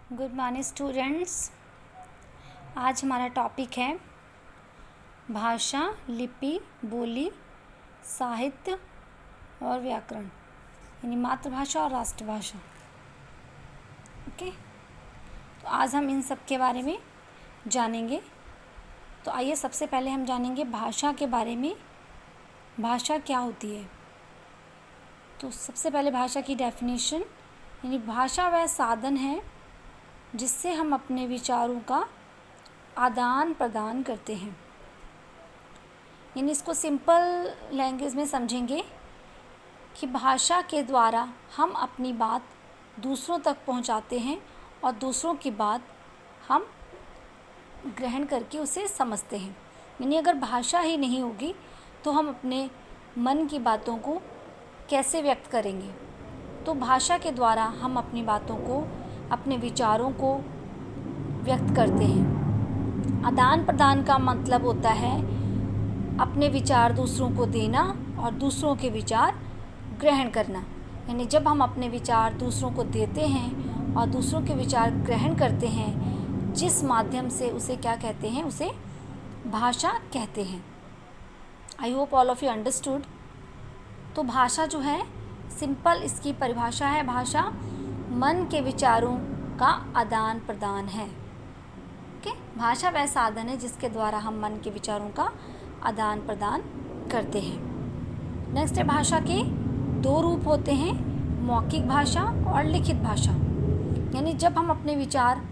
Good morning students. आज हमारा topic है भाषा, लिपि, बोली, साहित्य और व्याकरण, यानी मातृभाषा और राष्ट्रभाषा। ओके, तो आज हम इन सब के बारे में जानेंगे। तो आइए सबसे पहले हम जानेंगे भाषा के बारे में। भाषा क्या होती है? तो सबसे पहले भाषा की डेफिनेशन, यानी भाषा वह साधन है जिससे हम अपने विचारों का आदान प्रदान करते हैं। यानी इसको सिंपल लैंग्वेज में समझेंगे कि भाषा के द्वारा हम अपनी बात दूसरों तक पहुंचाते हैं और दूसरों की बात हम ग्रहण करके उसे समझते हैं। यानी अगर भाषा ही नहीं होगी तो हम अपने मन की बातों को कैसे व्यक्त करेंगे? तो भाषा के द्वारा हम अपनी बातों को, अपने विचारों को व्यक्त करते हैं। आदान प्रदान का मतलब होता है अपने विचार दूसरों को देना और दूसरों के विचार ग्रहण करना। यानी जब हम अपने विचार दूसरों को देते हैं और दूसरों के विचार ग्रहण करते हैं, जिस माध्यम से उसे क्या कहते हैं? उसे भाषा कहते हैं। I hope all of you understood. तो भाषा जो है, सिंपल इसकी परिभाषा है, भाषा मन के विचारों का आदान प्रदान है। ओके, भाषा वह साधन है जिसके द्वारा हम मन के विचारों का आदान प्रदान करते हैं। नेक्स्ट है, भाषा के दो रूप होते हैं, मौखिक भाषा और लिखित भाषा। यानी जब हम अपने विचार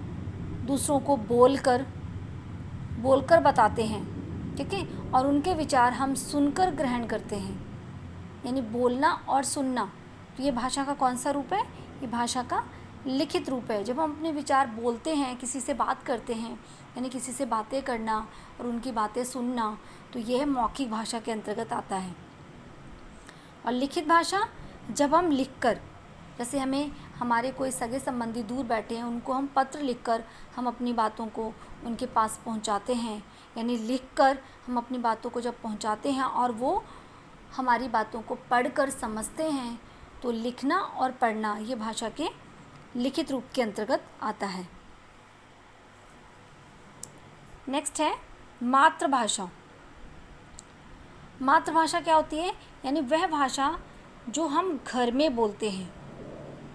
दूसरों को बोलकर बताते हैं, ठीक है, और उनके विचार हम सुनकर ग्रहण करते हैं, यानी बोलना और सुनना। तो ये भाषा का कौन सा रूप है? ये भाषा का लिखित रूप है। जब हम अपने विचार बोलते हैं, किसी से बात करते हैं, यानी किसी से बातें करना और उनकी बातें सुनना, तो यह मौखिक भाषा के अंतर्गत आता है। और लिखित भाषा, जब हम लिखकर, जैसे हमें हमारे कोई सगे संबंधी दूर बैठे हैं, उनको हम पत्र लिखकर हम अपनी बातों को उनके पास पहुंचाते हैं। यानी लिखकर हम अपनी बातों को जब पहुंचाते हैं और वो हमारी बातों को पढ़कर समझते हैं, तो लिखना और पढ़ना ये भाषा के लिखित रूप के अंतर्गत आता है। नेक्स्ट है मातृभाषा। मातृभाषा क्या होती है? यानी वह भाषा जो हम घर में बोलते हैं,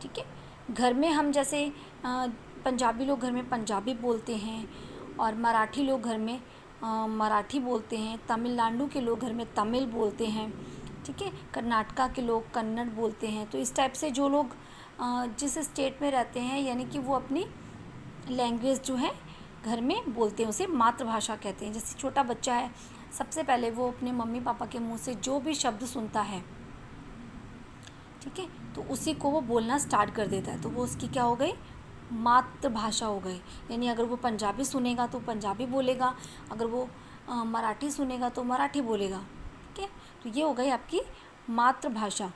ठीक है। घर में हम जैसे पंजाबी लोग घर में पंजाबी बोलते हैं और मराठी लोग घर में मराठी बोलते हैं, तमिलनाडु के लोग घर में तमिल बोलते हैं, ठीक है, कर्नाटका के लोग कन्नड़ बोलते हैं। तो इस टाइप से जो लोग जिस स्टेट में रहते हैं, यानी कि वो अपनी लैंग्वेज जो है घर में बोलते हैं, उसे मातृभाषा कहते हैं। जैसे छोटा बच्चा है, सबसे पहले वो अपने मम्मी पापा के मुंह से जो भी शब्द सुनता है, ठीक है, तो उसी को वो बोलना स्टार्ट कर देता है। तो वो उसकी क्या हो गई? मातृभाषा हो गई। यानी अगर वो पंजाबी सुनेगा तो पंजाबी बोलेगा, अगर वो मराठी सुनेगा तो मराठी बोलेगा, ठीक है। तो ये हो गई आपकी मातृभाषा।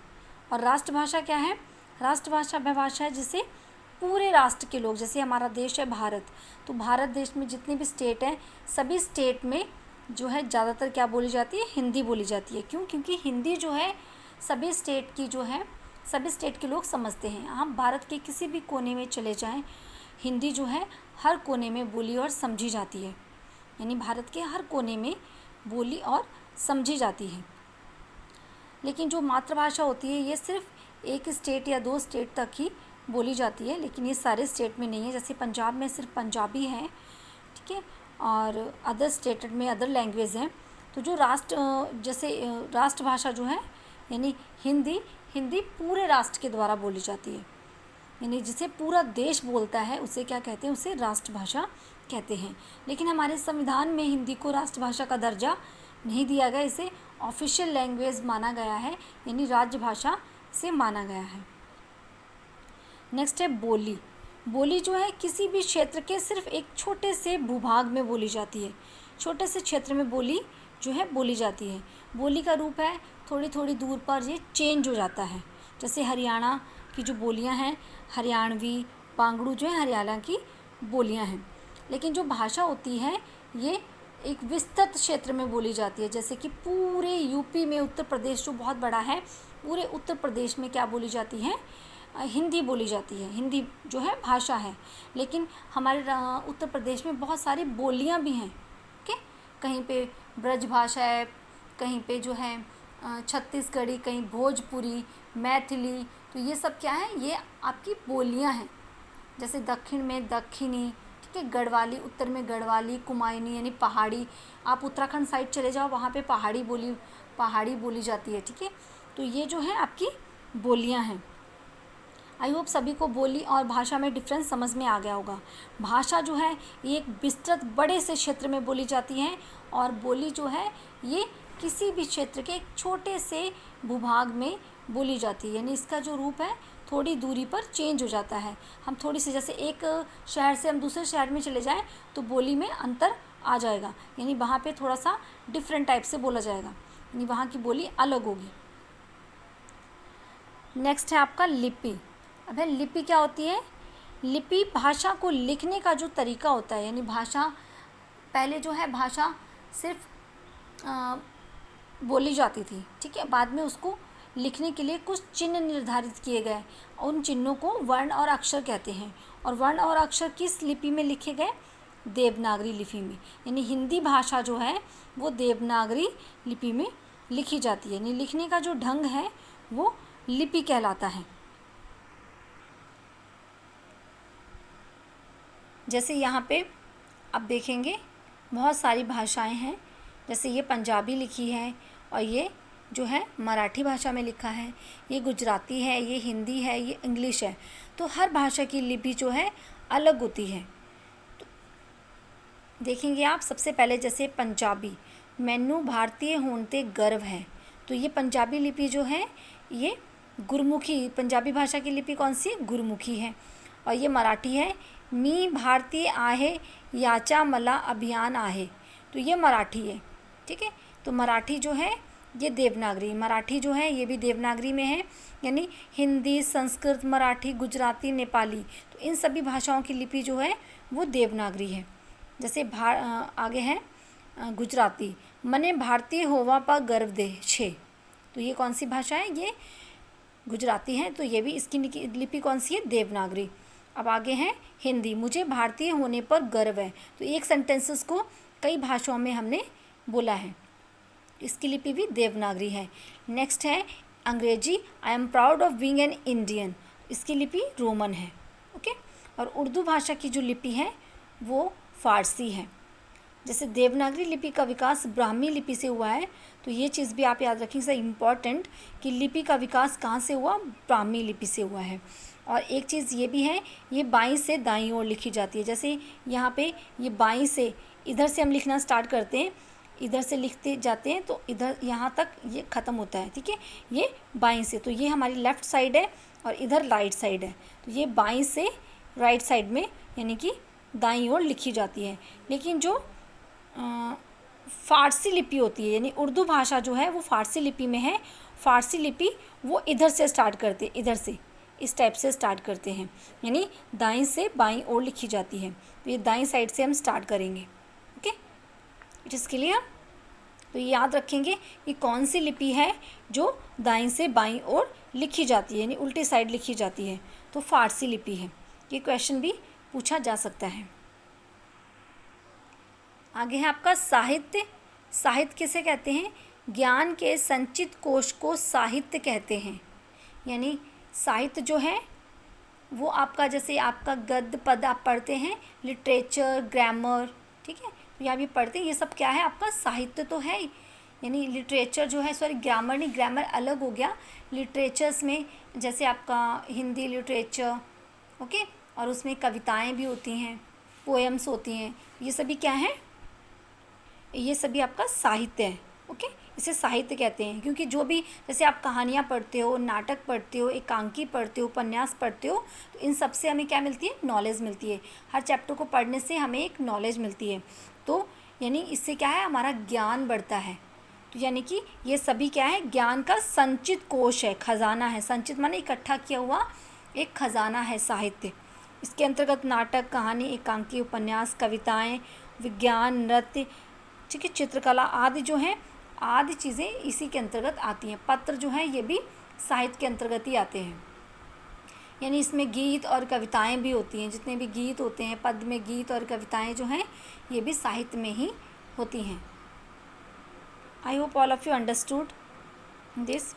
और राष्ट्रभाषा क्या है? राष्ट्रभाषा वह भाषा है जिसे पूरे राष्ट्र के लोग, जैसे हमारा देश है भारत, तो भारत देश में जितने भी स्टेट हैं, सभी स्टेट में जो है ज़्यादातर क्या बोली जाती है? हिंदी बोली जाती है। क्यों? क्योंकि हिंदी जो है सभी स्टेट की जो है, सभी स्टेट के लोग समझते हैं। हम भारत के किसी भी कोने में चले जाएं, हिंदी जो है हर कोने में बोली और समझी जाती है। यानी भारत के हर कोने में बोली और समझी जाती है। लेकिन जो मातृभाषा होती है, ये सिर्फ एक स्टेट या दो स्टेट तक ही बोली जाती है, लेकिन ये सारे स्टेट में नहीं है। जैसे पंजाब में सिर्फ पंजाबी है, ठीक है, और अदर स्टेट में अदर लैंग्वेज हैं। तो जो राष्ट्रभाषा जो है, यानी हिंदी पूरे राष्ट्र के द्वारा बोली जाती है। यानी जिसे पूरा देश बोलता है उसे क्या कहते हैं? उसे राष्ट्रभाषा कहते हैं। लेकिन हमारे संविधान में हिंदी को राष्ट्रभाषा का दर्जा नहीं दिया गया, इसे ऑफिशियल लैंग्वेज माना गया है, यानी राज्य भाषा से माना गया है। नेक्स्ट है बोली। बोली जो है किसी भी क्षेत्र के सिर्फ एक छोटे से भूभाग में बोली जाती है। छोटे से क्षेत्र में बोली जो है बोली जाती है। बोली का रूप है, थोड़ी थोड़ी दूर पर ये चेंज हो जाता है। जैसे हरियाणा की जो बोलियां हैं, हरियाणवी, पांगड़ू जो है हरियाणा की बोलियां हैं। लेकिन जो भाषा होती है ये एक विस्तृत क्षेत्र में बोली जाती है। जैसे कि पूरे यूपी में, उत्तर प्रदेश जो बहुत बड़ा है, पूरे उत्तर प्रदेश में क्या बोली जाती है? हिंदी बोली जाती है, हिंदी जो है भाषा है। लेकिन हमारे उत्तर प्रदेश में बहुत सारी बोलियाँ भी हैं। ओके, कहीं पे ब्रज भाषा है, कहीं पे जो है छत्तीसगढ़ी, कहीं भोजपुरी, मैथिली। तो ये सब क्या है, ये आपकी बोलियाँ हैं। जैसे दक्षिण में दक्षिणी, ठीक है, गढ़वाली, उत्तर में गढ़वाली, कुमायूनी यानी पहाड़ी। आप उत्तराखंड साइड चले जाओ, वहाँ पे पहाड़ी बोली जाती है, ठीक है। तो ये जो है आपकी बोलियाँ हैं। आई होप सभी को बोली और भाषा में डिफरेंस समझ में आ गया होगा। भाषा जो है ये एक विस्तृत बड़े से क्षेत्र में बोली जाती है, और बोली जो है ये किसी भी क्षेत्र के एक छोटे से भूभाग में बोली जाती है। यानी इसका जो रूप है थोड़ी दूरी पर चेंज हो जाता है। हम थोड़ी सी, जैसे एक शहर से हम दूसरे शहर में चले जाएं तो बोली में अंतर आ जाएगा, यानी वहाँ पे थोड़ा सा डिफरेंट टाइप से बोला जाएगा, यानी वहाँ की बोली अलग होगी। नेक्स्ट है आपका लिपि। अब है लिपि क्या होती है? लिपि भाषा को लिखने का जो तरीका होता है, यानी भाषा पहले जो है भाषा सिर्फ बोली जाती थी, ठीक है, बाद में उसको लिखने के लिए कुछ चिन्ह निर्धारित किए गए। उन चिन्हों को वर्ण और अक्षर कहते हैं। और वर्ण और अक्षर किस लिपि में लिखे गए? देवनागरी लिपि में। यानी हिंदी भाषा जो है वो देवनागरी लिपि में लिखी जाती है। यानी लिखने का जो ढंग है वो लिपि कहलाता है। जैसे यहाँ पे आप देखेंगे बहुत सारी भाषाएं हैं। जैसे ये पंजाबी लिखी है, और ये जो है मराठी भाषा में लिखा है, ये गुजराती है, ये हिंदी है, ये इंग्लिश है। तो हर भाषा की लिपि जो है अलग होती है। तो देखेंगे आप सबसे पहले जैसे पंजाबी, मैनू भारतीय होने ते गर्व है। तो ये पंजाबी लिपि जो है ये गुरमुखी, पंजाबी भाषा की लिपि कौन सी? गुरमुखी है। और ये मराठी है, मी भारतीय आहे याचा मला अभियान आहे। तो ये मराठी है, ठीक है। तो मराठी जो है ये देवनागरी, मराठी जो है ये भी देवनागरी में है। यानी हिंदी, संस्कृत, मराठी, गुजराती, नेपाली, तो इन सभी भाषाओं की लिपि जो है वो देवनागरी है। जैसे आगे है गुजराती, मने भारतीय होवा पर गर्व दे छे। तो ये कौन सी भाषा है? ये गुजराती है। तो ये भी इसकी लिपि कौन सी है? देवनागरी। अब आगे है हिंदी, मुझे भारतीय होने पर गर्व है। तो एक सेंटेंसेस को कई भाषाओं में हमने बोला है, इसकी लिपि भी देवनागरी है। नेक्स्ट है अंग्रेजी, I am proud of being an Indian. इसकी लिपि रोमन है, ओके। और उर्दू भाषा की जो लिपि है वो फारसी है। जैसे देवनागरी लिपि का विकास ब्राह्मी लिपि से हुआ है। तो ये चीज़ भी आप याद रखिए, सही इम्पॉर्टेंट, कि लिपि का विकास कहाँ से हुआ? ब्राह्मी लिपि से हुआ है। और एक चीज़ ये भी है, ये बाईं से दाईं ओर लिखी जाती है। जैसे यहाँ पे ये बाईं से, इधर से हम लिखना स्टार्ट करते हैं, इधर से लिखते जाते हैं तो इधर यहाँ तक ये ख़त्म होता है, ठीक है। ये बाईं से, तो ये हमारी लेफ़्ट साइड है और इधर राइट साइड है। तो ये बाईं से राइट साइड में यानी कि दाईं ओर लिखी जाती है। लेकिन जो फ़ारसी लिपि होती है, यानी उर्दू भाषा जो है वो फ़ारसी लिपि में है। फ़ारसी लिपि वो इधर से स्टार्ट करते, इधर से इस टाइप से स्टार्ट करते हैं, यानी दाईं से बाईं ओर लिखी जाती है। तो ये दाईं साइड से हम स्टार्ट करेंगे, ओके। It is clear? तो ये याद रखेंगे कि कौन सी लिपि है जो दाईं से बाईं ओर लिखी जाती है, यानी उल्टी साइड लिखी जाती है। तो फ़ारसी लिपि है। ये क्वेश्चन भी पूछा जा सकता है। आगे है आपका साहित्य। साहित्य किसे कहते हैं? ज्ञान के संचित कोश को साहित्य कहते हैं। यानी साहित्य जो है वो आपका, जैसे आपका गद्य पद आप पढ़ते हैं, लिटरेचर, ग्रामर, ठीक है, तो यहाँ भी पढ़ते हैं, ये सब क्या है? आपका साहित्य तो है। यानी लिटरेचर जो है, सॉरी ग्रामर नहीं, ग्रामर अलग हो गया। लिटरेचर्स में जैसे आपका हिंदी लिटरेचर, ओके, और उसमें कविताएं भी होती हैं, पोएम्स होती हैं, ये सभी क्या है? ये सभी आपका साहित्य है, ओके। इसे साहित्य कहते हैं, क्योंकि जो भी, जैसे आप कहानियाँ पढ़ते हो, नाटक पढ़ते हो, एकांकी पढ़ते हो, उपन्यास पढ़ते हो, तो इन सब से हमें क्या मिलती है? नॉलेज मिलती है। हर चैप्टर को पढ़ने से हमें एक नॉलेज मिलती है। तो यानी इससे क्या है? हमारा ज्ञान बढ़ता है। तो यानी कि ये सभी क्या है? ज्ञान का संचित कोश है, खजाना है। संचित माने इकट्ठा किया हुआ एक खजाना है साहित्य। इसके अंतर्गत नाटक, कहानी, एकांकी, उपन्यास, कविताएँ, विज्ञान, नृत्य, ठीक है, चित्रकला आदि जो हैं, आदि चीज़ें इसी के अंतर्गत आती हैं। पत्र जो हैं ये भी साहित्य के अंतर्गत ही आते हैं। यानी इसमें गीत और कविताएं भी होती हैं। जितने भी गीत होते हैं, पद्य में गीत और कविताएं जो हैं ये भी साहित्य में ही होती हैं। I hope all of you understood this.